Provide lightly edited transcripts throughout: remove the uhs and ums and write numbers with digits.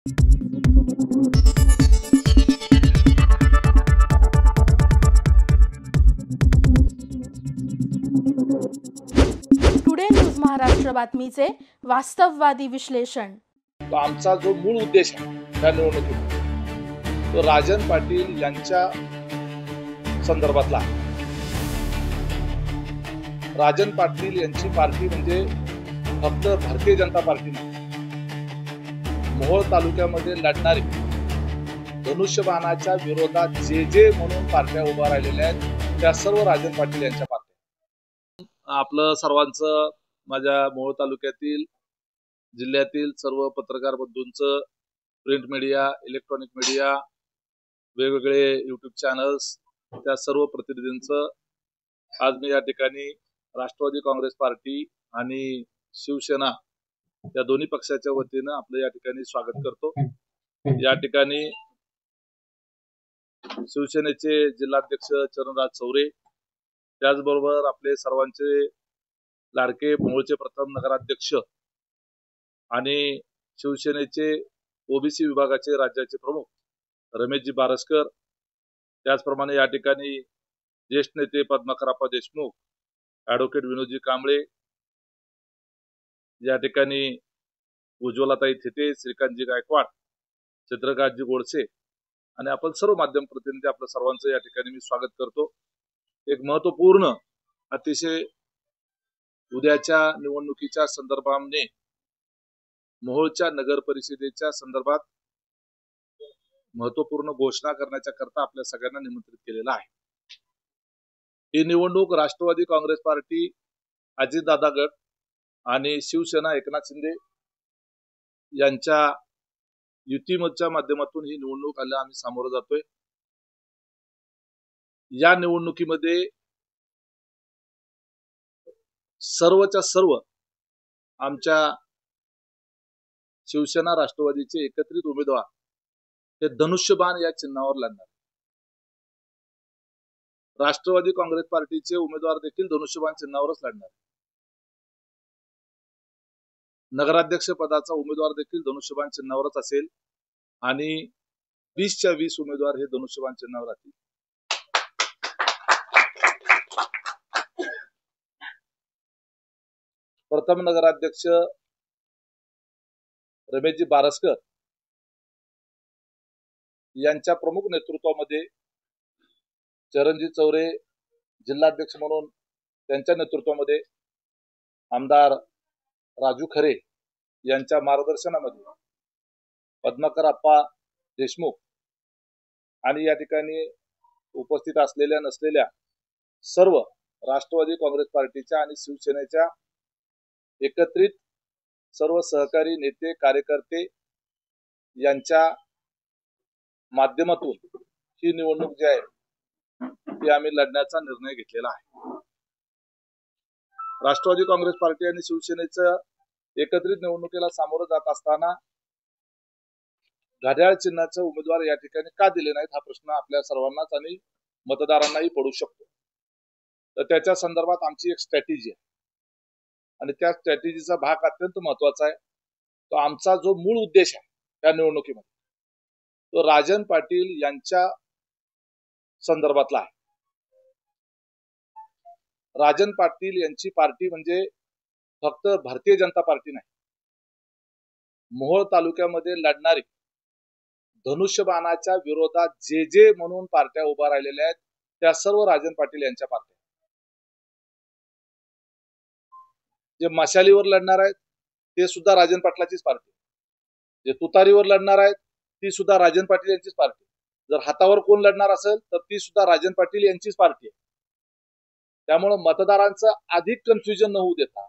Today news Maharashtra बातमीचे वास्तववादी विश्लेषण. आमचा जो मूळ उद्देश आहे त्या निवडणुकीत तो राजन पाटील यांच्या संदर्भातला आहे. राजन पाटील यांची पार्टी म्हणजे फक्त भारतीय जनता पार्टी नाही, मोहोळ तालुक्यामध्ये लढणारी धनुष्यबाणाच्या विरोधात जे म्हणून पार्ट्या उभा राहिलेल्या आहेत त्या सर्व राजन पाटील यांच्या पार्ट्या. आपलं सर्वांचं माझ्या मोहोळ तालुक्यातील जिल्ह्यातील सर्व पत्रकार बंधूंचं, प्रिंट मीडिया, इलेक्ट्रॉनिक मीडिया, वेगवेगळे युट्यूब चॅनल्स, त्या सर्व प्रतिनिधींचं आज मी या ठिकाणी राष्ट्रवादी काँग्रेस पार्टी आणि शिवसेना या दोन्ही पक्षाच्या वतीनं आपलं या ठिकाणी स्वागत करतो. या ठिकाणी शिवसेनेचे जिल्हाध्यक्ष चरणराज चौरे, त्याचबरोबर आपले सर्वांचे लाडके मोहोळचे प्रथम नगराध्यक्ष आणि शिवसेनेचे ओबीसी विभागाचे राज्याचे प्रमुख रमेशजी बारसकर, त्याचप्रमाणे या ठिकाणी ज्येष्ठ नेते पद्माकरप्पा देशमुख, ॲडव्होकेट विनोदजी कांबळे, या ठिकाणी उज्ज्वलाताई थिटे, श्रीकांतजी गायकवाड, चंद्रकांतजी गोडसे आणि आपण सर्व माध्यम प्रतिनिधी आपलं सर्वांचं या ठिकाणी मी स्वागत करतो. एक महत्वपूर्ण अतिशय उद्याच्या निवडणुकीच्या संदर्भाने मोहोळच्या नगर परिषदेच्या संदर्भात महत्वपूर्ण घोषणा करण्याच्या करता आपल्या सगळ्यांना निमंत्रित केलेला आहे. ही निवडणूक राष्ट्रवादी काँग्रेस पार्टी, अजितदादा गट आणि शिवसेना एकनाथ शिंदे यांच्या युतीच्या माध्यमातून ही निवडणूक आम्ही सामोरं जातोय. या निवडणुकीमध्ये सर्वच्या सर्व आमच्या शिवसेना राष्ट्रवादीचे एकत्रित उमेदवार हे धनुष्यबाण या चिन्हावर लढणार. राष्ट्रवादी काँग्रेस पार्टीचे उमेदवार देखील धनुष्यबाण चिन्हावरच लढणार. नगराध्यक्ष पदाचा उमेदवार देखील धनुष्यबाण चिन्हावरच असेल आणि 20च्या 20 उमेदवार हे धनुष्यबाण चिन्हावर राहतील. प्रथम नगराध्यक्ष रमेशजी बारसकर यांच्या प्रमुख नेतृत्वामध्ये, चरणजी चौरे जिल्हाध्यक्ष म्हणून त्यांच्या नेतृत्वामध्ये, आमदार राजू खरे यांच्या मार्गदर्शनामध्ये पद्माकरप्पा देशमुख आणि या ठिकाणी उपस्थित असलेल्या नसलेल्या सर्व राष्ट्रवादी काँग्रेस पार्टीच्या आणि शिवसेनेच्या एकत्रित सर्व सहकारी नेते कार्यकर्ते यांच्या माध्यमातून ही निवडणूक जी आहे ती आम्ही लढण्याचा निर्णय घेतलेला आहे. राष्ट्रवादी काँग्रेस पार्टी आणि शिवसेनेचं एकत्रित निवडणुकीला सामोरं जात असताना घड्याळ चिन्हाचे उमेदवार या ठिकाणी का दिले नाहीत हा प्रश्न आपल्या सर्वांनाच आणि मतदारांनाही पडू शकतो. तर त्याच्या संदर्भात आमची एक स्ट्रॅटेजी आहे आणि त्या स्ट्रॅटेजीचा भाग अत्यंत महत्वाचा आहे. तो आमचा जो मूळ उद्देश आहे त्या निवडणुकीमध्ये तो राजन पाटील यांच्या संदर्भातला आहे. राजन पाटील यांची पार्टी म्हणजे फक्त भारतीय जनता पार्टी नाही, मोहोळ तालुक्यामध्ये लढणारी धनुष्यबाणाच्या विरोधात जे म्हणून पार्ट्या उभा राहिलेल्या आहेत त्या सर्व राजन पाटील यांच्या पार्ट्या. जे मशालीवर लढणार आहेत ते सुद्धा राजन पाटलाचीच पार्टी, जे तुतारीवर लढणार आहेत ती सुद्धा राजन पाटील यांचीच पार्टी, जर हातावर कोण लढणार असेल तर ती सुद्धा राजन पाटील यांचीच पार्टी आहे. त्यामुळे मतदारांचं अधिक कन्फ्युजन न होऊ देता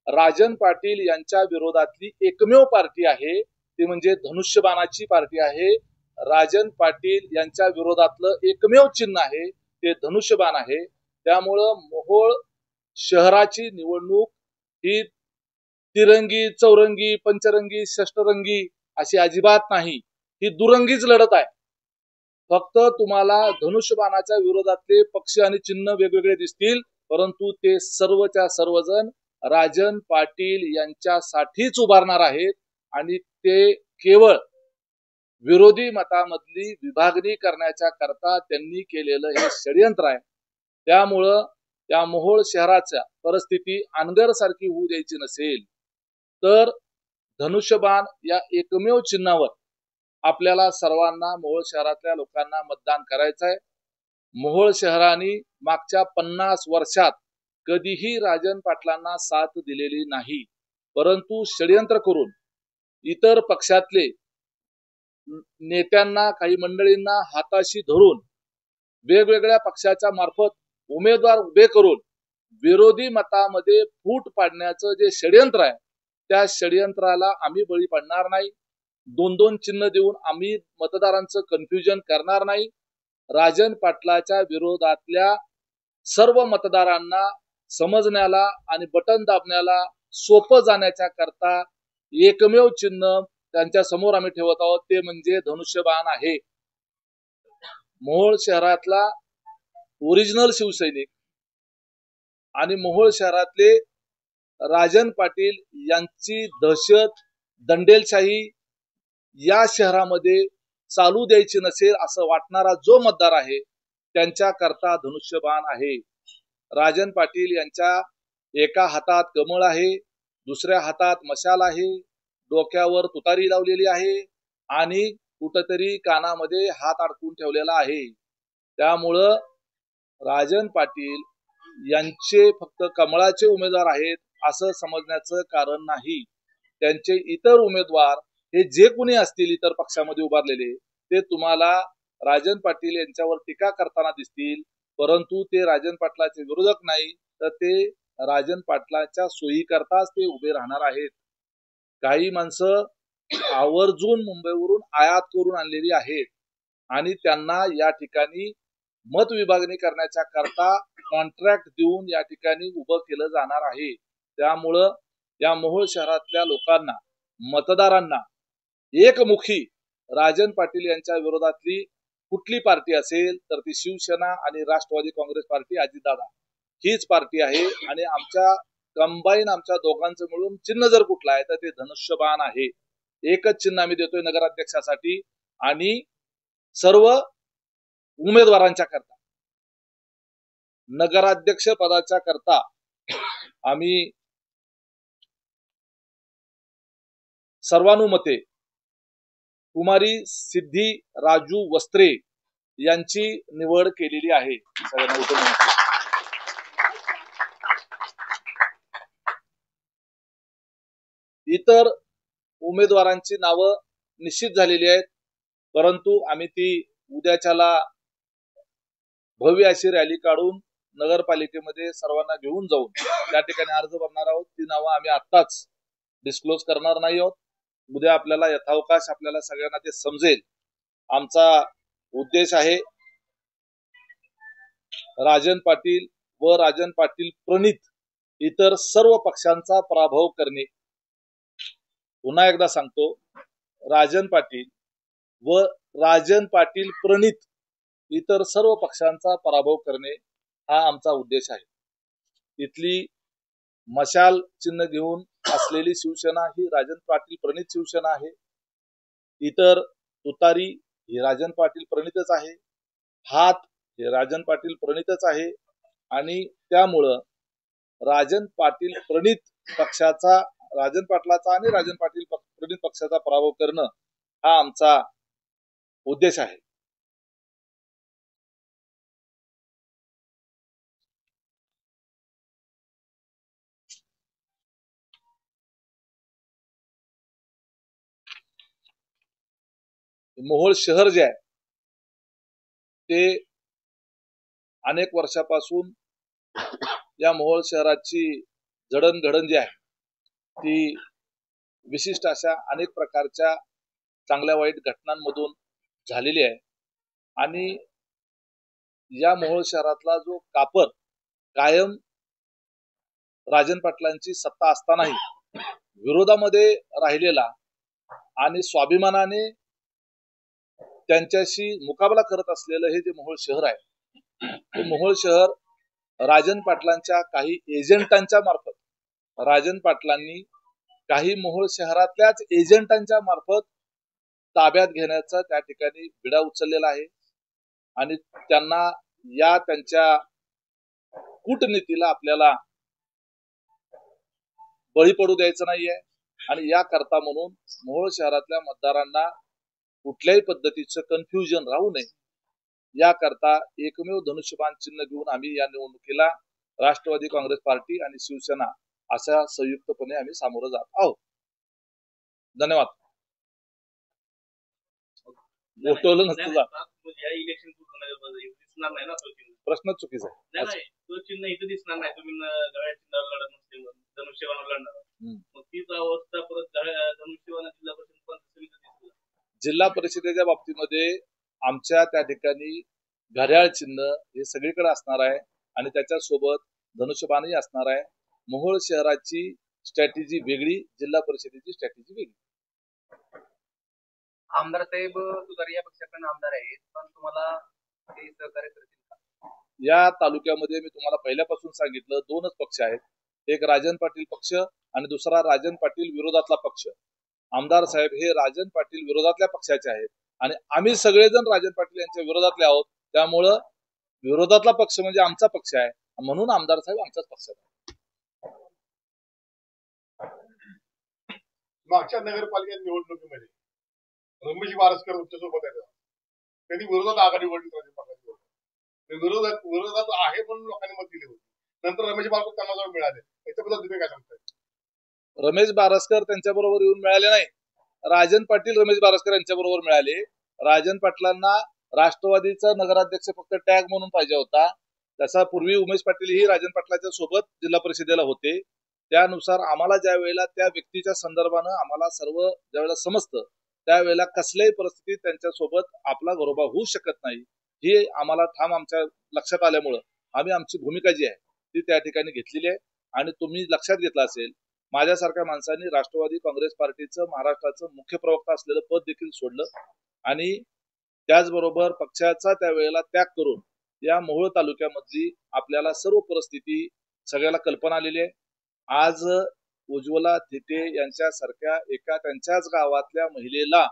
राजन पाटील यांच्या विरोधातली एकमेव पार्टी आहे ती म्हणजे धनुष्यबाणाची पार्टी आहे. राजन पाटील यांच्या विरोधातलं एकमेव चिन्ह आहे ते धनुष्यबाण आहे. त्यामुळं मोहोळ शहराची निवडणूक ही तिरंगी, चौरंगी, पंचरंगी, षष्टरंगी अशी अजिबात नाही, ही दुरंगीच लढत आहे. फक्त तुम्हाला धनुष्यबाणाच्या विरोधातले पक्ष आणि चिन्ह वेगवेगळे दिसतील, परंतु ते सर्वच्या सर्वजण राजन पाटील यांच्यासाठीच उभारणार आहेत आणि ते केवळ विरोधी मतामधली विभागणी करण्याच्या करता त्यांनी केलेलं हे षडयंत्र आहे. त्यामुळं या मोहोळ शहराच्या परिस्थिती अनगरसारखी होऊ द्यायची नसेल तर धनुष्यबाण या एकमेव चिन्हावर आपल्याला सर्वांना मोहोळ शहरातल्या लोकांना मतदान करायचं आहे. मोहोळ शहराने मागच्या 50 वर्षात कधीही राजन पाटलांना साथ दिलेली नाही, परंतु षडयंत्र करून इतर पक्षातले नेत्यांना काही मंडळींना हाताशी धरून वेगवेगळ्या पक्षाच्या मार्फत उमेदवार उभे करून विरोधी मतामध्ये फूट पाडण्याचं जे षडयंत्र आहे त्या षडयंत्राला आम्ही बळी पडणार नाही. 2-2 चिन्ह देऊन आम्ही मतदारांचं कन्फ्युजन करणार नाही. राजन पाटलाच्या विरोधातल्या सर्व मतदारांना समजण्याला आणि बटन दाबण्याला सोपं जाण्याच्या करता एकमेव चिन्ह त्यांच्या समोर आम्ही ठेवत आहोत, ते म्हणजे धनुष्यबाण आहे. मोहोळ शहरातला ओरिजिनल शिवसैनिक आणि मोहोळ शहरातले राजन पाटील यांची दहशत दंडेलशाही या शहरामध्ये चालू द्यायची नसेल असं वाटणारा जो मतदार आहे त्यांच्या करता धनुष्यबाण आहे. राजन पाटील यांच्या एका हातात कमळ आहे, दुसऱ्या हातात मशाल आहे, डोक्यावर तुतारी लावलेली आहे आणि कुठंतरी कानामध्ये हात अडकून ठेवलेला आहे. त्यामुळं राजन पाटील यांचे फक्त कमळाचे उमेदवार आहेत असं समजण्याचं कारण नाही. त्यांचे इतर उमेदवार हे जे कोणी असतील इतर पक्षामध्ये उभारलेले ते तुम्हाला राजन पाटील यांच्यावर टीका करताना दिसतील, परंतु ते राजन पाटलाचे विरोधक नाही, तर ते राजन पाटलाच्या सोयी करताच ते उभे राहणार आहेत. काही माणसं आवर्जून मुंबईवरून आयात करून आणलेली आहेत आणि त्यांना या ठिकाणी मत विभागणी करण्याच्या करता कॉन्ट्रॅक्ट देऊन या ठिकाणी उभं केलं जाणार आहे. त्यामुळं या मोहोळ शहरातल्या लोकांना मतदारांना एकमुखी राजन पाटील यांच्या विरोधातली कुठली पार्टी असेल तर ती शिवसेना आणि राष्ट्रवादी काँग्रेस पार्टी अजितदादा हीच पार्टी आहे आणि आमच्या कंबाईन आमच्या दोघांचं मिळून चिन्ह जर कुठलं आहे तर ते धनुष्यबाण आहे. एकच चिन्ह आम्ही देतोय नगराध्यक्षासाठी आणि सर्व उमेदवारांच्या करता. नगराध्यक्ष पदाच्या करता आम्ही सर्वानुमते कुमारी सिद्धी राजू वस्त्रे यांची निवड केलेली आहे. इतर उमेदवारांची नावं निश्चित झालेली आहेत, परंतु आम्ही ती उद्याच्याला भव्य अशी रॅली काढून नगरपालिकेमध्ये सर्वांना घेऊन जाऊन त्या ठिकाणी अर्ज भरणार आहोत. ती नावं आम्ही आत्ताच डिस्क्लोज करणार नाही आहोत. उद्या आपल्याला यथावकाश आपल्याला सगळ्यांना ते समजेल. आमचा उद्देश आहे राजन पाटील व राजन पाटील प्रणित इतर सर्व पक्षांचा पराभव करणे. पुन्हा एकदा सांगतो, राजन पाटील व राजन पाटील प्रणित इतर सर्व पक्षांचा पराभव करणे हा आमचा उद्देश आहे. इथली मशाल चिन्ह घेऊन असलेली शिवसेना ही राजन पाटील प्रणित शिवसेना आहे. इतर तुतारी ही राजन पाटील प्रणितच आहे. हात हे राजन पाटील प्रणितच आहे आणि त्यामुळं राजन पाटील प्रणित पक्षाचा राजन पाटलाचा आणि राजन पाटील प्रणित पक्षाचा पराभव करणं हा आमचा उद्देश आहे. मोहोळ शहर जे आहे ते अनेक वर्षापासून या मोहोळ शहराची जडणघडण जी आहे ती विशिष्ट अशा अनेक प्रकारच्या चांगल्या वाईट घटनांमधून झालेली आहे आणि या मोहोळ शहरातला जो कापर कायम राजन पाटलांची सत्ता असतानाही विरोधामध्ये राहिलेला आणि स्वाभिमानाने त्यांच्याशी मुकाबला करत असलेलं हे जे मोहोळ शहर आहे ते मोहोळ शहर राजन पाटलांच्या काही एजंटांच्या मार्फत राजन पाटलांनी काही मोहोळ शहरातल्याच एजंटांच्या मार्फत ताब्यात घेण्याचा त्या ठिकाणी विडा उचललेला आहे आणि त्यांना या त्यांच्या कूटनीतीला आपल्याला बळी पडू द्यायचं नाहीये आणि याकरता म्हणून मोहोळ शहरातल्या मतदारांना कुठल्याही पद्धतीचं कन्फ्युजन राहू नये याकरता एकमेव धनुष्यबाण चिन्ह घेऊन आम्ही या निवडणुकीला राष्ट्रवादी काँग्रेस पार्टी आणि शिवसेना अशा संयुक्तपणे आम्ही सामोरं जात आहोत. धन्यवाद. गोष्टवलं नसतं जा. प्रश्न चुकीचा आहे. तो चिन्ह इथे दिसणार नाही. तुम्ही गळ्या चिन्हावर लढत नसल्यावर धनुष्यबाणावर लढणार. मग तीच अवस्था परत धनुष्यबाण जिल्हा परिषद जिल्हा परिषदेच्या बाबतीमध्ये आमच्या त्या ठिकाणी घड्याळ चिन्ह हे सगळीकडे असणार आहे आणि त्याच्यासोबत धनुष्यबाणही असणार आहे. मोहोळ शहराची स्ट्रॅटेजी वेगळी, जिल्हा परिषदेची स्ट्रॅटेजी वेगळी. आमदार साहेब तुतारी या पक्षाकडून आमदार आहेत, पण तुम्हाला ते सहकार्य करतील का? या तालुक्यामध्ये मी तुम्हाला पहिल्यापासून सांगितलं दोनच पक्ष आहेत, एक राजन पाटील पक्ष आणि दुसरा राजन पाटील विरोधातला पक्ष. आमदार साहेब हे राजन पाटील विरोधातल्या पक्षाचे आहेत आणि आम्ही सगळेजण राजन पाटील यांच्या विरोधातले आहोत. त्यामुळं विरोधातला पक्ष म्हणजे आमचा पक्ष आहे, म्हणून आमदार साहेब आमचाच पक्ष आहे. मागच्या नगरपालिका निवडणुकीमध्ये रमेश बारसकर उच्चसोबत आहेत, त्यांनी विरोधात आघाडी निवडली. विरोधात आहे म्हणून लोकांनी मत दिले होते. नंतर रमेश बारसकर त्यांना जाऊन मिळाले. याच्याबद्दल तुम्ही काय सांगताय? रमेश बारसकर त्यांच्या बरोबर येऊन मिळाले नाही. राजन पाटील रमेश बारसकर यांच्या बरोबर मिळाले. राजन पाटलांना राष्ट्रवादीचा नगराध्यक्ष फक्त टॅग म्हणून पाहिजे होता. तसा पूर्वी उमेश पाटील ही राजन पाटलाच्या सोबत जिल्हा परिषदेला होते. त्यानुसार आम्हाला ज्या वेळेला त्या व्यक्तीच्या संदर्भानं आम्हाला सर्व ज्यावेळेला समजतं त्यावेळेला कसल्याही परिस्थितीत त्यांच्यासोबत आपला घरोबा होऊ शकत नाही हे आम्हाला ठाम आमच्या लक्षात आल्यामुळं आम्ही आमची भूमिका जी आहे ती त्या ठिकाणी घेतलेली आहे. आणि तुम्ही लक्षात घेतला असेल, माझ्यासारख्या माणसांनी राष्ट्रवादी काँग्रेस पार्टीचं महाराष्ट्राचं मुख्य प्रवक्ता असलेलं पद देखील सोडलं आणि त्याचबरोबर पक्षाचा त्यावेळेला त्याग करून या मोहोळ तालुक्यामधली आपल्याला सर्व परिस्थिती सगळ्याला कल्पना आलेली आहे. आज उज्ज्वला थिटे यांच्यासारख्या एका त्यांच्याच गावातल्या महिलेला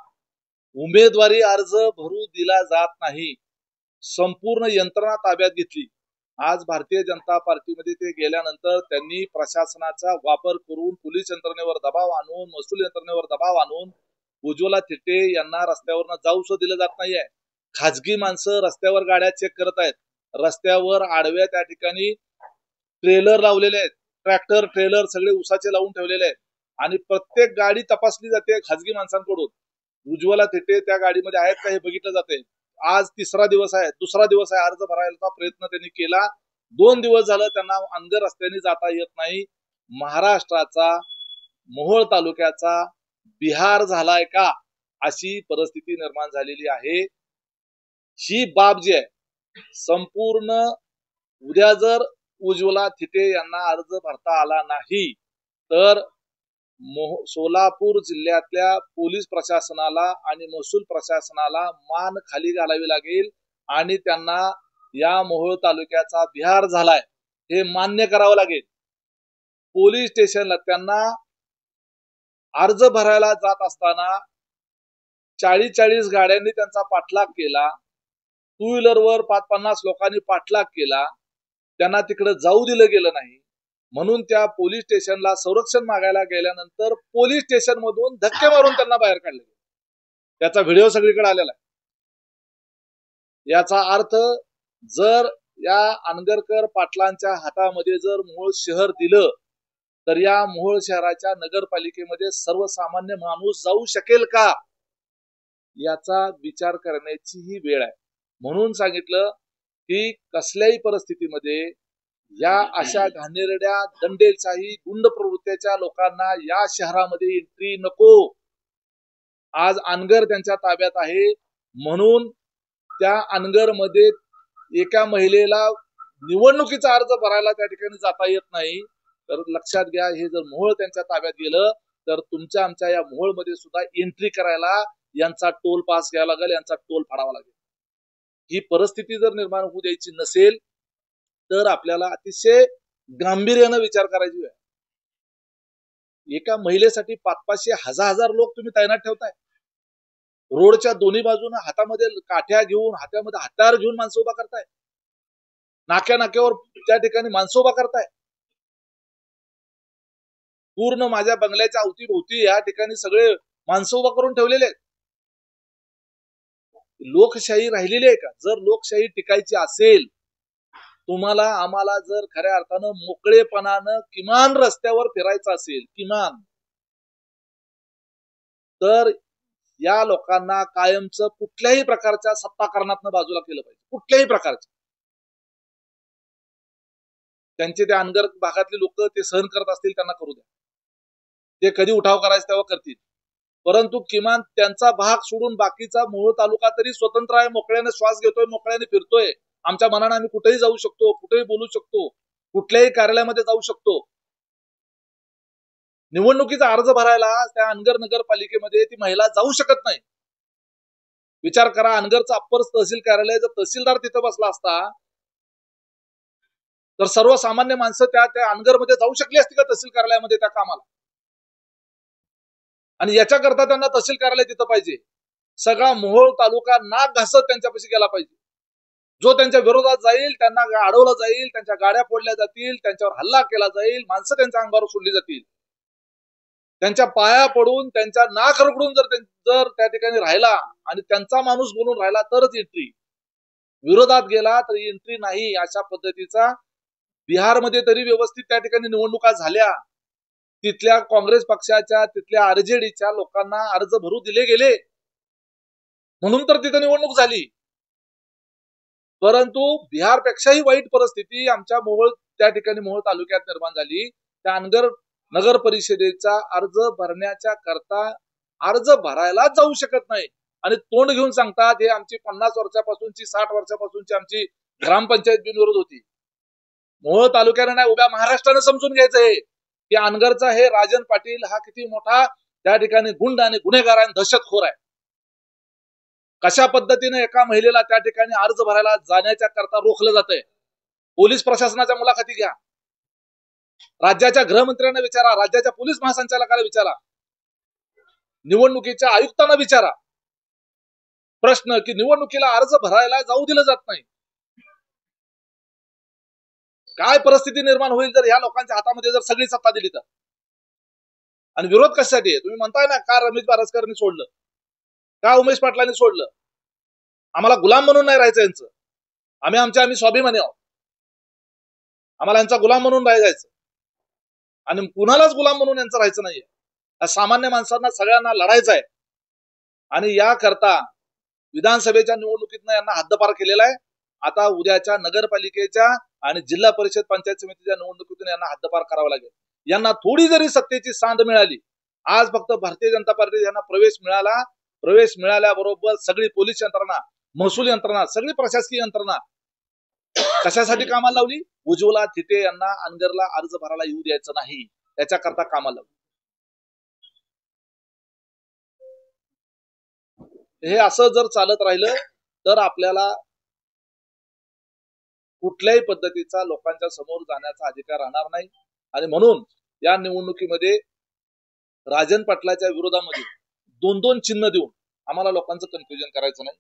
उमेदवारी अर्ज भरू दिला जात नाही. संपूर्ण यंत्रणा ताब्यात घेतली. आज भारतीय जनता पार्टीमध्ये ते गेल्यानंतर त्यांनी प्रशासनाचा वापर करून पोलीस यंत्रणेवर दबाव आणून, महसूल यंत्रणेवर दबाव आणून उज्ज्वला थिटे यांना रस्त्यावरनं जाऊ सुद्धा दिलं जात नाहीये. खाजगी माणसं रस्त्यावर गाड्या चेक करत आहेत. रस्त्यावर आडव्या त्या ठिकाणी ट्रेलर लावलेले आहेत, ट्रॅक्टर ट्रेलर सगळे उसाचे लावून ठेवलेले आहेत आणि प्रत्येक गाडी तपासली जाते खाजगी माणसांकडून. उज्ज्वला थिटे त्या गाडीमध्ये आहेत का हे बघितलं जाते. आज तिसरा दिवस आहे, दुसरा दिवस आहे, अर्ज भरायचा प्रयत्न त्यांनी केला. 2 दिवस झालं त्यांना अंदर रस्त्याने जाता येत नाही. महाराष्ट्राचा मोहोळ तालुक्याचा बिहार झालाय का अशी परिस्थिती निर्माण झालेली आहे. ही बाब जी आहे संपूर्ण, उद्या जर उज्ज्वला थिटे यांना अर्ज भरता आला नाही तर सोलापूर जिल्ह्यातल्या पोलीस प्रशासनाला आणि महसूल प्रशासनाला मान खाली घालावी लागेल आणि त्यांना या मोहोळ तालुक्याचा बिहार झालाय हे मान्य करावं लागेल. पोलीस स्टेशनला त्यांना अर्ज भरायला जात असताना 40 गाड्यांनी त्यांचा पाठलाग केला. 2 व्हीलरवर 5-50 लोकांनी पाठलाग केला. त्यांना तिकडे जाऊ दिलं गेलं नाही. म्हणून त्या पोलीस स्टेशनला संरक्षण मागायला गेल्यानंतर पोलीस स्टेशन मधून धक्के मारून त्यांना बाहेर काढले. त्याचा व्हिडिओ सगळीकडे आलेला आहे. याचा अर्थ जर या अनगरकर पाटलांच्या हातामध्ये जर मोहोळ शहर दिलं तर या मोहोळ शहराच्या नगरपालिकेमध्ये सर्वसामान्य माणूस जाऊ शकेल का याचा विचार करण्याची ही वेळ आहे. म्हणून सांगितलं की कसल्याही परिस्थितीमध्ये या अशा घाणेरड्या दंडेलशाही गुंड प्रवृत्तीच्या लोकांना या शहरामध्ये एंट्री नको. आज अनगर त्यांच्या ताब्यात आहे म्हणून त्या अनगरमध्ये एका महिलेला निवडणुकीचा अर्ज भरायला त्या ठिकाणी जाता येत नाही. तर लक्षात घ्या, हे जर मोहोळ त्यांच्या ताब्यात गेलं तर तुमच्या आमच्या या मोहोळमध्ये सुद्धा एंट्री करायला यांचा टोल पास घ्यावा लागेल, यांचा टोल फाडावा लागेल. ही परिस्थिती जर निर्माण होऊ द्यायची नसेल तर आपल्याला अतिशय गांभीर्यानं विचार करायची आहे. एका महिलेसाठी 500-500 हजार लोक तुम्ही तैनात ठेवताय. रोडच्या दोन्ही बाजूने हातामध्ये काठ्या घेऊन, हातामध्ये हत्यार घेऊन माणसं उभा करताय. नाक्यावर त्या ठिकाणी माणसं उभा करताय. पूर्ण माझ्या बंगल्याच्या अवतीभोवती या ठिकाणी सगळे माणसं उभा करून ठेवलेले आहेत. लोकशाही राहिलेली आहे का? जर लोकशाही टिकायची असेल, तुम्हाला आम्हाला जर खऱ्या अर्थानं मोकळेपणानं किमान रस्त्यावर फिरायचं असेल, किमान, तर या लोकांना कायमचं कुठल्याही प्रकारच्या सत्ताकारणातनं बाजूला केलं पाहिजे. कुठल्याही प्रकारच्या. त्यांचे ते अनगर भागातले लोक ते सहन करत असतील, त्यांना करू द्या. ते कधी उठाव करायचं तेव्हा करतील. परंतु किमान त्यांचा भाग सोडून बाकीचा मोहोळ तालुका तरी स्वतंत्र आहे. मोकळ्याने श्वास घेतोय, मोकळ्याने फिरतोय. आमच्या मनाने आम्ही कुठेही जाऊ शकतो, कुठेही बोलू शकतो, कुठल्याही कार्यालयामध्ये जाऊ शकतो. निवडणुकीचा अर्ज भरायला त्या अनगर नगरपालिकेमध्ये ती महिला जाऊ शकत नाही. विचार करा, अनगरचं अप्पर तहसील कार्यालय, जर तहसीलदार तिथं बसला असता तर सर्वसामान्य माणसं त्या अनगरमध्ये जाऊ शकली असती का तहसील कार्यालयामध्ये त्या कामाला? आणि याच्याकरता त्यांना तहसील कार्यालय तिथं पाहिजे. सगळा मोहोळ तालुका नाक घासत त्यांच्यापाशी गेला पाहिजे. जो त्यांच्या विरोधात जाईल त्यांना अडवलं जाईल, त्यांच्या गाड्या फोडल्या जातील, त्यांच्यावर हल्ला केला जाईल, माणसं त्यांच्या अंगावर सोडली जातील. त्यांच्या पाया पडून, त्यांच्या नाक रगडून जर त्या ठिकाणी राहिला आणि त्यांचा माणूस बोलून राहिला तरच एंट्री. विरोधात गेला तर एंट्री नाही. अशा पद्धतीचा बिहारमध्ये तरी व्यवस्थित त्या ठिकाणी निवडणुका झाल्या. तिथल्या काँग्रेस पक्षाच्या, तिथल्या आरजेडीच्या लोकांना अर्ज भरू दिले गेले, म्हणून तर तिथे निवडणूक झाली. परंतु बिहारपेक्षाही वाईट परिस्थिती आमच्या त्या ठिकाणी मोहोळ तालुक्यात निर्माण झाली. त्या अनगर नगर परिषदेचा अर्ज भरण्याच्या करता अर्ज भरायला जाऊ शकत नाही. आणि तोंड घेऊन सांगतात हे आमची 50 वर्षापासूनची 60 वर्षापासूनची आमची ग्रामपंचायत बिनविरोध होती. मोहोळ तालुक्याने नाही, उभ्या महाराष्ट्राने समजून घ्यायचंय की अनगरचा हे राजन पाटील हा किती मोठा त्या ठिकाणी गुंड आणि गुन्हेगार आणि दहशतखोर आहे. कशा पद्धतीने एका महिलेला त्या ठिकाणी अर्ज भरायला जाण्याच्या करता रोखलं जातंय. पोलीस प्रशासनाच्या मुलाखती घ्या, राज्याच्या गृहमंत्र्यांना विचारा, राज्याच्या पोलीस महासंचालकाला विचारा, निवडणुकीच्या आयुक्तांना विचारा प्रश्न की निवडणुकीला अर्ज भरायला जाऊ दिलं जात नाही. काय परिस्थिती निर्माण होईल जर ह्या लोकांच्या हातामध्ये जर सगळी सत्ता दिली तर? आणि विरोध कशासाठी आहे? तुम्ही म्हणताय ना, का रमेश बारसकरांनी सोडलं, का उमेश पाटलांनी सोडलं? आम्हाला गुलाम म्हणून नाही राहायचं यांचं. आम्ही स्वाभिमानी आहोत. आम्हाला यांचा गुलाम म्हणून राहायचं आणि कुणालाच गुलाम म्हणून यांचं राहायचं नाहीये. सामान्य माणसांना सगळ्यांना लढायचं आहे. आणि याकरता विधानसभेच्या निवडणुकीतनं यांना हद्दपार केलेला आहे. आता उद्याच्या नगरपालिकेच्या आणि जिल्हा परिषद पंचायत समितीच्या निवडणुकीतून यांना हद्दपार करावा लागेल. यांना थोडी जरी सत्तेची सांध मिळाली, आज फक्त भारतीय जनता पार्टी यांना प्रवेश मिळाला. प्रवेश मिळाल्याबरोबर सगळी पोलीस यंत्रणा, महसूल यंत्रणा, सगळी प्रशासकीय यंत्रणा कशासाठी कामाला लावली? उज्ज्वला थिटे यांना अनगरला अर्ज भरायला येऊ द्यायचं नाही, याच्याकरता कामाला लावली. हे असं जर चालत राहिलं तर आपल्याला कुठल्याही पद्धतीचा लोकांच्या समोर जाण्याचा अधिकार राहणार नाही. आणि म्हणून या निवडणुकीमध्ये राजन पाटलाच्या विरोधामध्ये 2-2 चिन्ह देऊन आम्हाला लोकांचं कन्फ्युजन करायचं नाही.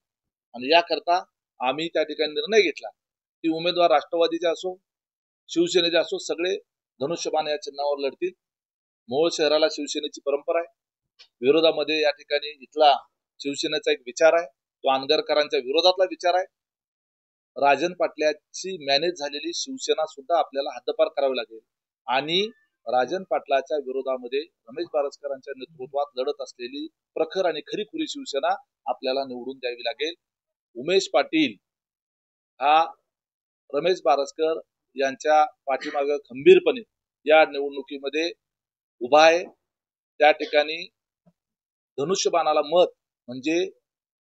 आणि याकरता आम्ही त्या ठिकाणी निर्णय घेतला की उमेदवार राष्ट्रवादीचे असो, शिवसेनेचे असो, सगळे धनुष्यबाण या चिन्हावर लढतील. मोहोळ शहराला शिवसेनेची परंपरा आहे. विरोधामध्ये या ठिकाणी इथला शिवसेनेचा एक विचार आहे, तो अनगरकरांच्या विरोधातला विचार आहे. राजन पाटलाची मॅनेज झालेली शिवसेना सुद्धा आपल्याला हद्दपार करावी लागेल. आणि राजन पाटलाच्या विरोधामध्ये रमेश बारसकरांच्या नेतृत्वात लढत असलेली प्रखर आणि खरीखुरी शिवसेना आपल्याला निवडून द्यावी लागेल. उमेश पाटील हा रमेश बारसकर यांच्या पाठीमागे खंबीरपणे या निवडणुकीमध्ये उभा आहे. त्या ठिकाणी धनुष्यबाणाला मत म्हणजे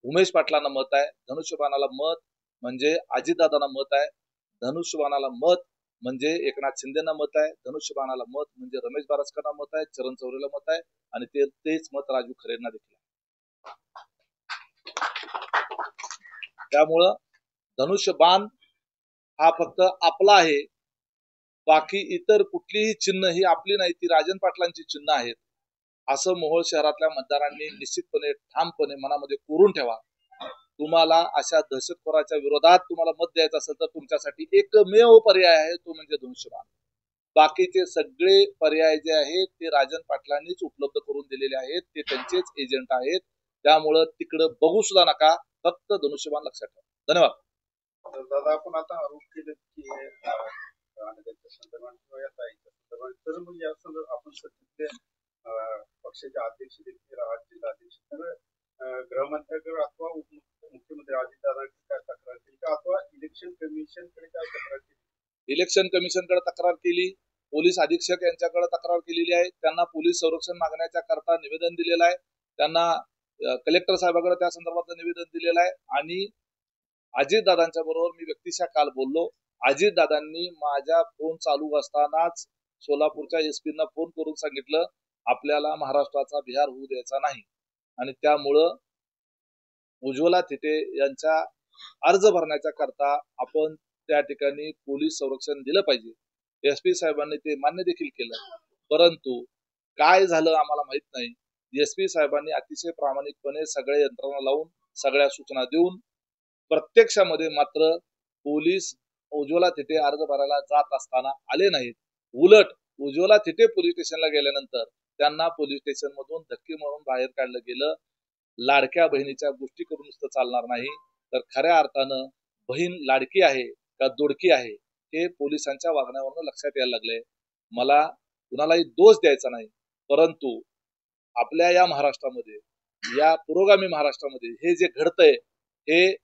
उमेश पाटलांना मत आहे, धनुष्यबाणाला मत म्हणजे अजितदादांना मत आहे, धनुष्यबाणाला मत म्हणजे एकनाथ शिंदेना मत आहे, धनुष्यबाणाला मत म्हणजे रमेश बारसकरांना मत आहे, चरण चौरेला मत आहे आणि तेच मत राजू खरेंना देखील आहे. त्यामुळं धनुष्यबाण हा फक्त आपला आहे. बाकी इतर कुठलीही चिन्ह ही आपली नाही, ती राजन पाटलांची चिन्ह आहेत. असं मोहोळ शहरातल्या मतदारांनी निश्चितपणे ठामपणे मनामध्ये कोरून ठेवा. तुम्हाला अशा दहशतखोराच्या विरोधात तुम्हाला मत द्यायचं असेल तर तुमच्यासाठी एकमेव पर्याय आहे, तो म्हणजे धनुष्यबाण. बाकीचे सगळे पर्याय जे आहेत ते राजन पाटलांनीच उपलब्ध करून दिलेले आहेत, ते त्यांचेच एजंट आहेत. त्यामुळं तिकडं बघू सुद्धा नका, फक्त धनुष्यबाण लक्षात ठेवा. धन्यवाद. दादा, आपण आता आरोप केले की त्यांच्या संदर्भात किंवा या ताईच्या संदर्भात, तर मग या संदर्भात आपण सध्या पक्षाचे अध्यक्ष देखील आहात, जिल्हाध्यक्ष, तर गृहमंत्र्याकडे अथवा उपमुख्यमंत्री अजितदादांकडे काय तक्रार केली का, अथवा इलेक्शन कमिशनकडे काय तक्रार केली? इलेक्शन कमिशनकडे तक्रार केली, पोलीस अधीक्षक यांच्याकडे तक्रार केलेली आहे, त्यांना पोलीस संरक्षण मागण्याच्या करता निवेदन दिलेलं आहे, त्यांना कलेक्टर साहेबांकडे त्या संदर्भातलं निवेदन दिलेलं आहे. आणि अजितदादांच्या बरोबर मी व्यक्तिशः काल बोललो. अजितदादांनी माझ्या फोन चालू असतानाच सोलापूरच्या एसपींना फोन करून सांगितलं, आपल्याला महाराष्ट्राचा बिहार होऊ द्यायचा नाही. आणि त्यामुळं उज्ज्वला थिटे यांच्या अर्ज भरण्याच्या करता आपण त्या ठिकाणी पोलीस संरक्षण दिलं पाहिजे. एसपी साहेबांनी ते मान्य देखील केलं. परंतु काय झालं आम्हाला माहित नाही. एसपी साहेबांनी अतिशय प्रामाणिकपणे सगळ्या यंत्रणा लावून सगळ्या सूचना देऊन प्रत्यक्षामध्ये मात्र पोलीस उज्ज्वला थिटे अर्ज भरायला जात असताना आले नाहीत. उलट उज्ज्वला थिटे पोलीस स्टेशनला गेल्यानंतर त्यांना पोलीस स्टेशन मधून धक्के मारून बाहेर काढलं गेलं. लाडक्या बहिणीच्या गोष्टी करून नुसतं चालणार नाही, तर खऱ्या अर्थानं बहीण लाडकी आहे का दोडकी आहे हे पोलिसांच्या वागण्यावरून लक्षात यायला लागलंय. मला कुणालाही दोष द्यायचा नाही, परंतु आपल्या या महाराष्ट्रामध्ये, या पुरोगामी महाराष्ट्रामध्ये हे जे घडतंय हे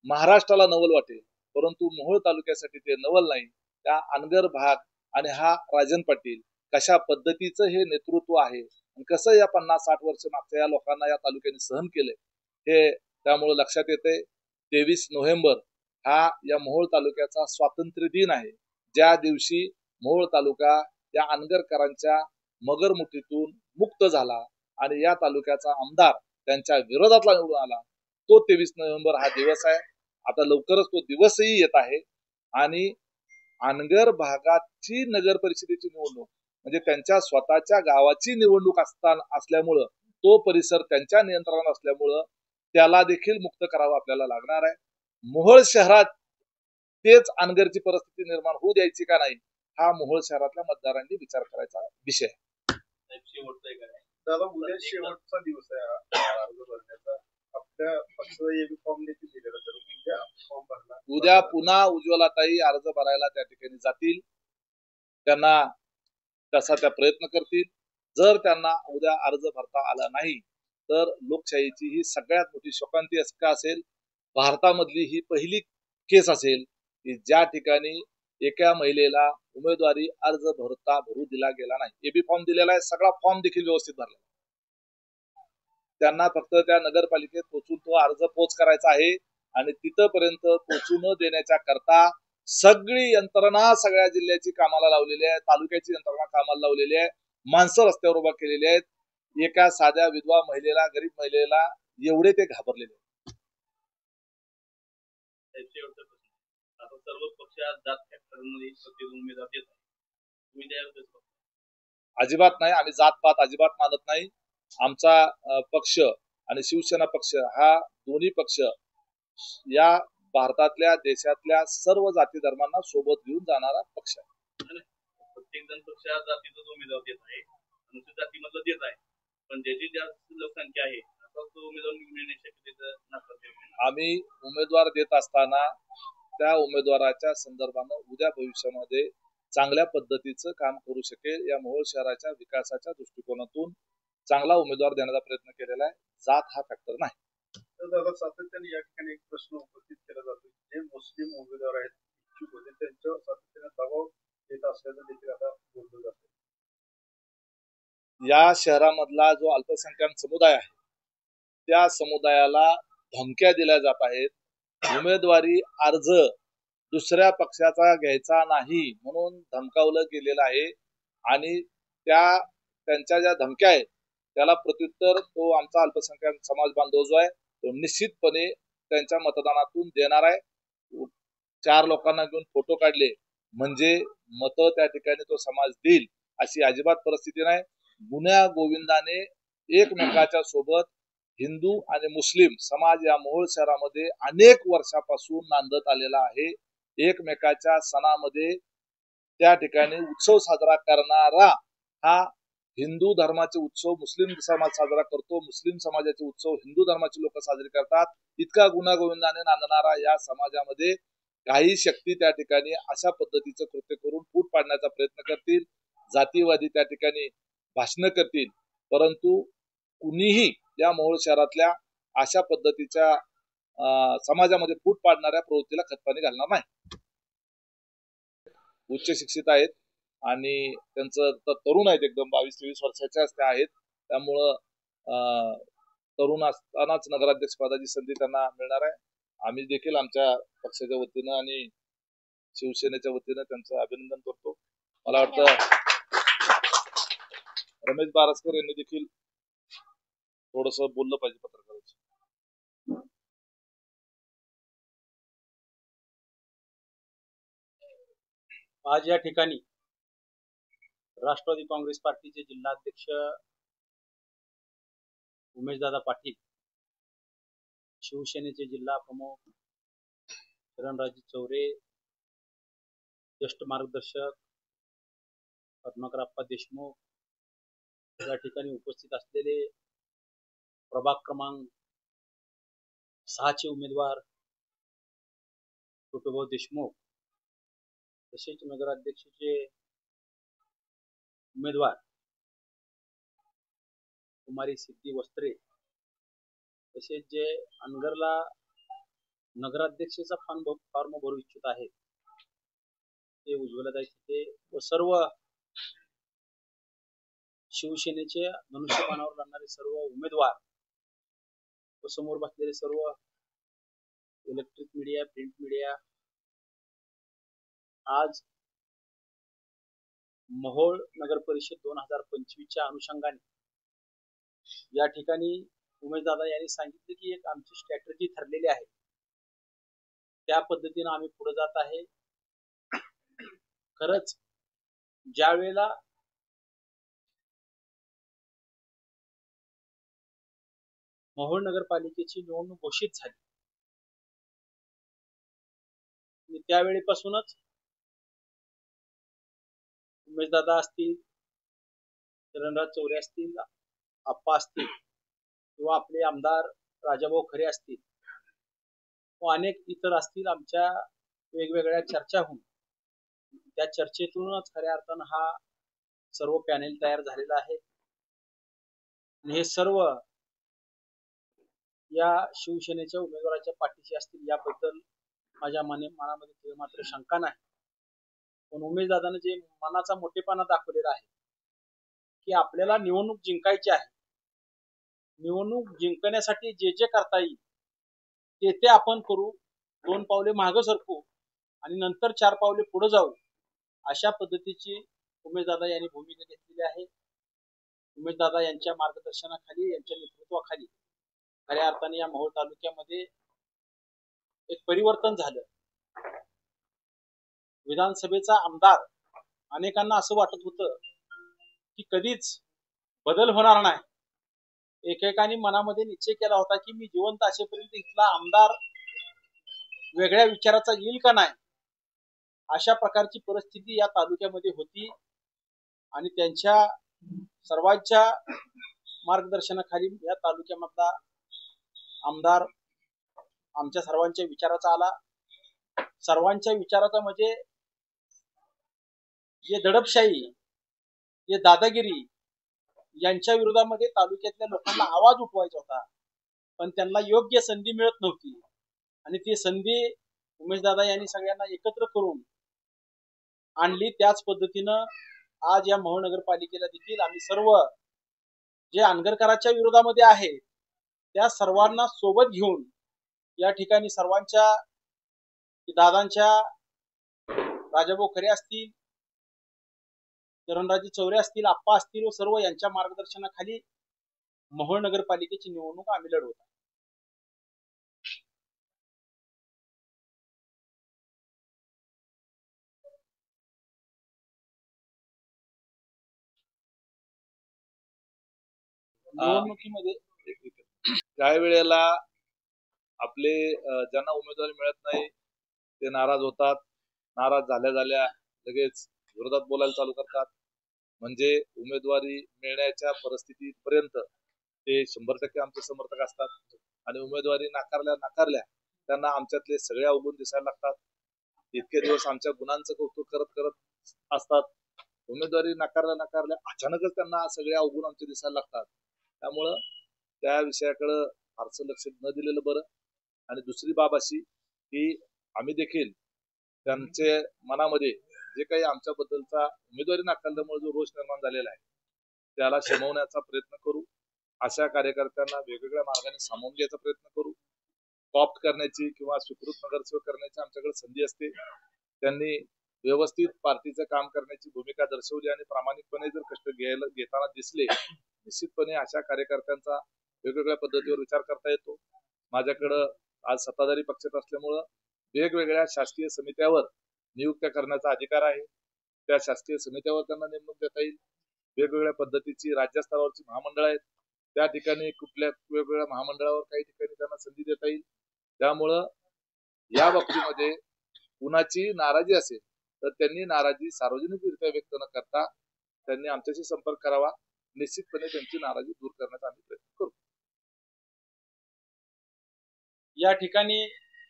महाराष्ट्राला नवल वाटेल, परंतु मोहोळ तालुक्यासाठी ते नवल नाही. त्या अनगर भाग आणि हा राजन पाटील कशा पद्धतीचं हे नेतृत्व आहे, कसं या 50-60 वर्ष मागच्या या लोकांना या तालुक्याने सहन केलंय हे त्यामुळे लक्षात येते. 23 नोव्हेंबर हा या मोहोळ तालुक्याचा स्वातंत्र्य दिन आहे, ज्या दिवशी मोहोळ तालुका या अनगरकरांच्या मगरमुठीतून मुक्त झाला आणि या तालुक्याचा आमदार त्यांच्या विरोधातला निवडून आला. तो 23 नोव्हेंबर हा दिवस आहे. आता लवकरच तो दिवसही येत आहे. आणि अनगर भागाची नगर परिषदेची निवडणूक म्हणजे त्यांच्या स्वतःच्या गावाची निवडणूक असल्यामुळं, तो परिसर त्यांच्या नियंत्रणात असल्यामुळं त्याला देखील मुक्त करावं आपल्याला लागणार आहे. मोहोळ शहरात तेच अनगरची परिस्थिती निर्माण होऊ द्यायची का नाही, हा मोहोळ शहरातल्या मतदारांनी विचार करायचा विषय. दादा, उद्या शेवटचा दिवस आहे अर्ज भरण्याचा. आपल्या पक्षाचा एबी फॉर्म देखील दिलेला, तर उद्या फॉर्म भरणार. उद्या पुन्हा उज्ज्वलाताई अर्ज भरायला त्या ठिकाणी जातील. त्यांना तसा त्या प्रयत्न करतील. जर त्यांना उद्या अर्ज भरता आला नाही तर लोकशाहीची ही सगळ्यात मोठी शोकांती असेल. भारतामधली ही पहिली केस असेल की ज्या ठिकाणी एका महिलेला उमेदवारी अर्ज भरू दिला गेला नाही. एबी फॉर्म दिलेला आहे, सगळा फॉर्म देखील व्यवस्थित भरला. त्यांना फक्त त्या नगरपालिकेत पोहोचून तो अर्ज पोच करायचा आहे आणि तिथपर्यंत पोहोचू न देण्याच्या करता सगळी यंत्रणा सगळ्या जिल्ह्याची कामाला लावलेली आहे, तालुक्याची यंत्रणा कामाला लावलेली आहे, माणसं रस्त्यावर उभा केलेली आहेत. एका साध्या विधवा महिलेला, गरीब महिलेला एवढे ते घाबरलेले आहेत. आता सर्व पक्षात जात फॅक्टरमध्ये उमेदवार देतात, तुम्ही त्यावर अजिबात नाही. आम्ही जातपात अजिबात मानत नाही. आमचा पक्ष आणि शिवसेना पक्ष हा दोन्ही पक्ष या भारतातल्या देशातल्या सर्व जाती धर्मांना सोबत घेऊन जाणारा पक्ष आहे. प्रत्येक जण पक्षात जातीचा उमेदवार देत आहे, अनुसूचित जातीमधलं देत आहे, पण ज्याची जास्त लोकसंख्या आहे आता तो उमेदवार निवडून येण्याची शक्यता नाकारते. आम्ही उमेदवार देत असताना त्या उमेदवाराच्या संदर्भानं उद्या भविष्यामध्ये चांगल्या पद्धतीचं काम करू शकेल या मोहोळ शहराच्या विकासाच्या दृष्टिकोनातून चांगला उमेदवार देण्याचा प्रयत्न केलेला आहे. जात हा फॅक्टर नाही. तर दादा, सातत्याने या ठिकाणी एक प्रश्न उपस्थित केला जातो, जे मुस्लिम उमेदवार आहेत इच्छुक होते त्यांच्यावर सातत्याने दबाव येत असल्याचं देखील आता बोललं जातं. या शहरामधला जो अल्पसंख्याक समुदाय आहे त्या समुदायाला धमक्या दिल्या जात आहेत. उमेदवारी अर्ज दुसऱ्या पक्षाचा घ्यायचा नाही म्हणून धमकावलं गेलेलं आहे. आणि त्यांच्या ज्या धमक्या आहेत त्याला प्रत्युत्तर तो आमचा अल्पसंख्याक समाज बांधव जो आहे तो निश्चितपणे त्यांच्या मतदानातून देणार आहे. 4 लोकांना घेऊन फोटो काढले म्हणजे मतं त्या ठिकाणी तो समाज देईल अशी अजिबात परिस्थिती नाही. गुन्ह्या गोविंदाने एकमेकाच्या सोबत हिंदू आणि मुस्लिम समाज या मोहोळ शहरामध्ये अनेक वर्षापासून नांदत आलेला आहे. एकमेकाच्या सणामध्ये त्या ठिकाणी उत्सव साजरा करणारा हा हिंदू धर्माचे उत्सव मुस्लिम समाज साजरा करतो, मुस्लिम समाजाचे उत्सव हिंदू धर्माचे लोक साजरे करतात. इतका गुण्यागोविंदाने नांदणारा या समाजामध्ये काही शक्ती त्या ठिकाणी अशा पद्धतीचं कृत्य करून फूट पाडण्याचा प्रयत्न करतील, जातीवादी त्या ठिकाणी भाषण करतील. परंतु कुणीही या मोहोळ शहरातल्या अशा पद्धतीच्या समाजामध्ये फूट पाडणाऱ्या प्रवृत्तीला खतपाणी घालणार नाही. उच्च शिक्षित आहेत आणि त्यांचं तरुण आहेत, एकदम 22-23 वर्षाचे ते आहेत. त्यामुळं तरुण असतानाच नगराध्यक्ष पदाची संधी त्यांना मिळणार आहे. आम्ही देखील आमच्या पक्षाच्या वतीनं आणि शिवसेनेच्या वतीनं त्यांचं अभिनंदन करतो. मला वाटतं रमेश बारसकर यांनी देखील थोडस बोललं पाहिजे पत्रकारांशी. आज या ठिकाणी राष्ट्रवादी काँग्रेस पार्टीचे जिल्हाध्यक्ष उमेशदादा पाटील, शिवसेनेचे जिल्हा प्रमुख किरणराजे चौरे, ज्येष्ठ मार्गदर्शक पद्माकरप्पा देशमुख, या ठिकाणी उपस्थित असलेले प्रभाग क्रमांक 6 उमेदवार छोटूभाऊ देशमुख, तसेच नगराध्यक्षाचे उमेदवार कुमारी सिद्धी वस्त्रे, तसेच जे अनगरला नगराध्यक्षाचा फॉर्म भरू इच्छित आहेत ते उज्ज्वलताई तिथे व सर्व शिवसेनेचे धनुष्यबाणावर लढणारे सर्व उमेदवार व समोर बसलेले सर्व इलेक्ट्रिक मीडिया, प्रिंट मीडिया, आज मोहोळ नगर परिषद 2025च्या अनुषंगाने या ठिकाणी उमेशदादा यांनी सांगितले की एक आमची स्ट्रॅटेजी ठरलेली आहे, त्या पद्धतीने आम्ही पुढे जात आहे. खरंच ज्या वेळेला मोहोळ नगरपालिकेची निवडणूक घोषित झाली त्यावेळेपासूनच उमेशदादा असतील, किरणराज चौरे असतील, आप्पा असतील किंवा आपले आमदार राजाभाऊ खरे असतील व अनेक इतर असतील, आमच्या वेगवेगळ्या चर्चा होऊन त्या चर्चेतूनच खऱ्या अर्थानं हा सर्व पॅनेल तयार झालेला आहे. आणि हे सर्व या शिवसेनेच्या उमेदवाराच्या पाठीशी असतील याबद्दल माझ्या मनामध्ये मात्र शंका नाही. पण उमेशदादाने जे मनाचा मोठेपणा दाखवलेला आहे की आपल्याला निवडणूक जिंकायची आहे, निवडणूक जिंकण्यासाठी जे जे करता येईल ते आपण करू, 2 पावले मागं सरकू आणि नंतर 4 पावले पुढे जाऊ, अशा पद्धतीची उमेशदादा यांनी भूमिका घेतलेली आहे. उमेशदादा यांच्या मार्गदर्शनाखाली, यांच्या नेतृत्वाखाली खऱ्या अर्थाने या मोहोळ तालुक्यामध्ये एक परिवर्तन झालं. विधानसभेचा आमदार अनेकांना असं वाटत होतं की कधीच बदल होणार नाही. एकेकाने मनामध्ये निश्चय केला होता की मी जिवंत असेपर्यंत इथला आमदार वेगळ्या विचाराचा येईल का नाही, अशा प्रकारची परिस्थिती या तालुक्यामध्ये होती. आणि त्यांच्या सर्वांच्या मार्गदर्शनाखाली या तालुक्यामधला आमदार आमच्या सर्वांच्या विचाराचा आला. सर्वांच्या विचाराचा म्हणजे जे दडपशाही, जे दादागिरी यांच्या विरोधामध्ये तालुक्यातल्या लोकांना आवाज उठवायचा होता, पण त्यांना योग्य संधी मिळत नव्हती. आणि ती संधी उमेशदादा यांनी सगळ्यांना एकत्र करून आणली. त्याच पद्धतीनं आज या मोहोळ नगरपालिकेला देखील आम्ही सर्व जे अनगरकरांच्या विरोधामध्ये आहे त्या सर्वांना सोबत घेऊन या ठिकाणी सर्वांच्या, दादांच्या, राजाभाऊ खरे असतील, किरणराजे चौरे असतील, आप्पा असतील व सर्व यांच्या मार्गदर्शनाखाली मोहोळ नगरपालिकेची निवडणूक आम्ही लढवत आहोत. निवडणुकीमध्ये काही वेळेला आपले ज्यांना उमेदवारी मिळत नाही ते नाराज होतात. नाराज झाल्या लगेच विरोधात बोलायला चालू करतात. म्हणजे उमेदवारी मिळण्याच्या परिस्थितीपर्यंत ते 100% आमचे समर्थक असतात आणि उमेदवारी नाकारल्या त्यांना आमच्यातले सगळे अवगुण दिसायला लागतात. इतके दिवस आमच्या गुणांचं कौतुक करत असतात. उमेदवारी नाकारल्या अचानकच त्यांना सगळे अवगुण आमचे दिसायला लागतात. त्यामुळं त्या विषयाकडे फारसं लक्ष न दिलेलं बरं. आणि दुसरी बाब अशी की आम्ही देखील त्यांचे मनामध्ये जे काही आमच्याबद्दलचा उमेदवारी नाकारल्यामुळे जो रोष निर्माण झालेला आहे त्याला शमवण्याचा प्रयत्न करू. अशा कार्यकर्त्यांना वेगवेगळ्या मार्गाने सामावून घ्यायचा प्रयत्न करू. कॉप्ट करण्याची किंवा स्वीकृत नगरसेवक करण्याची आमच्याकडे संधी असते. त्यांनी व्यवस्थित पार्टीचं काम करण्याची भूमिका दर्शवली आणि प्रामाणिकपणे जर कष्ट घेताना दिसले निश्चितपणे अशा कार्यकर्त्यांचा वेगवेगळ्या पद्धतीवर विचार करता येतो. माझ्याकडं आज सत्ताधारी पक्षात असल्यामुळं वेगवेगळ्या शासकीय समित्यावर नियुक्त्या करण्याचा अधिकार आहे. त्या शासकीय समित्यावर त्यांना नेमणूक देता येईल. वेगवेगळ्या पद्धतीची राज्यस्तरावरची महामंडळ आहेत त्या ठिकाणी कुठल्या वेगवेगळ्या महामंडळावर काही ठिकाणी त्यांना संधी देता येईल. त्यामुळं या बाबतीमध्ये कुणाची नाराजी असेल तर त्यांनी नाराजी सार्वजनिकरित्या व्यक्त न करता त्यांनी आमच्याशी संपर्क करावा. निश्चितपणे त्यांची नाराजी दूर करण्याचा आम्ही प्रयत्न करू. या ठिकाणी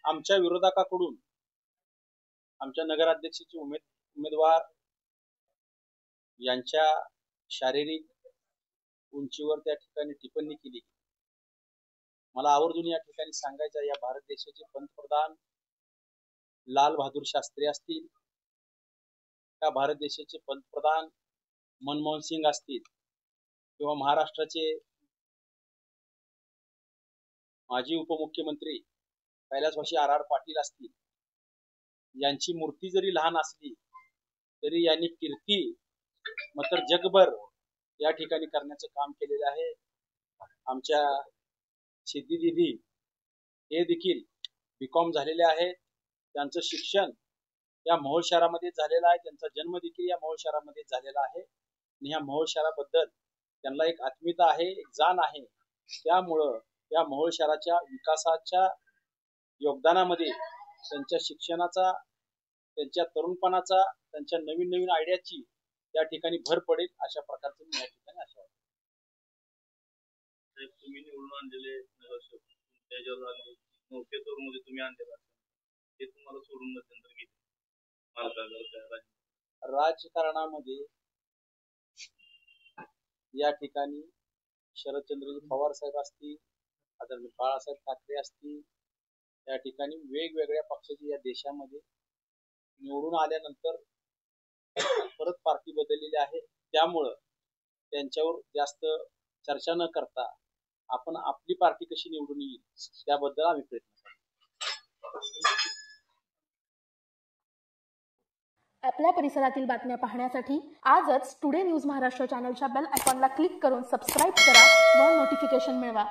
आमच्या विरोधकाकडून आमच्या नगराध्यक्षाचे उमेदवार यांच्या शारीरिक उंचीवर त्या ठिकाणी टिप्पणी केली. मला आवर्जून या ठिकाणी सांगायचं या भारत देशाचे पंतप्रधान लाल बहादूर शास्त्री असतील, या भारत देशाचे पंतप्रधान मनमोहन सिंग असतील किंवा महाराष्ट्राचे माजी उपमुख्यमंत्री कैलासवासी R.R. पाटील असतील, यांची मूर्ती जरी लहान असली तरी यांनी कीर्ती मात्र जगभर या ठिकाणी करण्याचं काम केलेलं आहे. आमच्या सिद्धी दिदी हे देखील B.Com झालेले आहेत. त्यांचं शिक्षण या मोहोळ शहरामध्ये झालेलं आहे. त्यांचा जन्म देखील या मोहोळ शहरामध्ये झालेला आहे आणि या मोहोळ शहराबद्दल त्यांना एक आत्मीयता आहे, एक जाण आहे. त्यामुळं या मोहोळ शहराच्या विकासाच्या योगदानामध्ये त्यांच्या शिक्षणाचा, त्यांच्या तरुणपणाचा, त्यांच्या नवीन आयडियाची या ठिकाणी भर पडेल अशा प्रकारचे मी या ठिकाणी आशा वाटते. तुम्ही निवडून आणलेले नगरसेवक त्याच्यावर नौकेतूरमध्ये तुम्ही आणलेला ते तुम्हाला सोडून मध्यंतर घेतले राजकारणामध्ये या ठिकाणी शरदचंद्रजी पवार साहेब असतील, आदरणीय बाळासाहेब ठाकरे असतील, या ठिकाणी वेगवेगळ्या पक्षाची या देशामध्ये निवडून आल्यानंतर परत पार्टी बदललेली आहे. त्यामुळं त्यांच्यावर जास्त चर्चा न करता आपण आपली पार्टी कशी निवडून येईल त्याबद्दल आम्ही प्रयत्न करतो. आपल्या परिसरातील बातम्या पाहण्यासाठी आजच टुडे न्यूज महाराष्ट्र चॅनलच्या बेल आयकॉनला क्लिक करून सबस्क्राईब करा व नोटिफिकेशन मिळवा.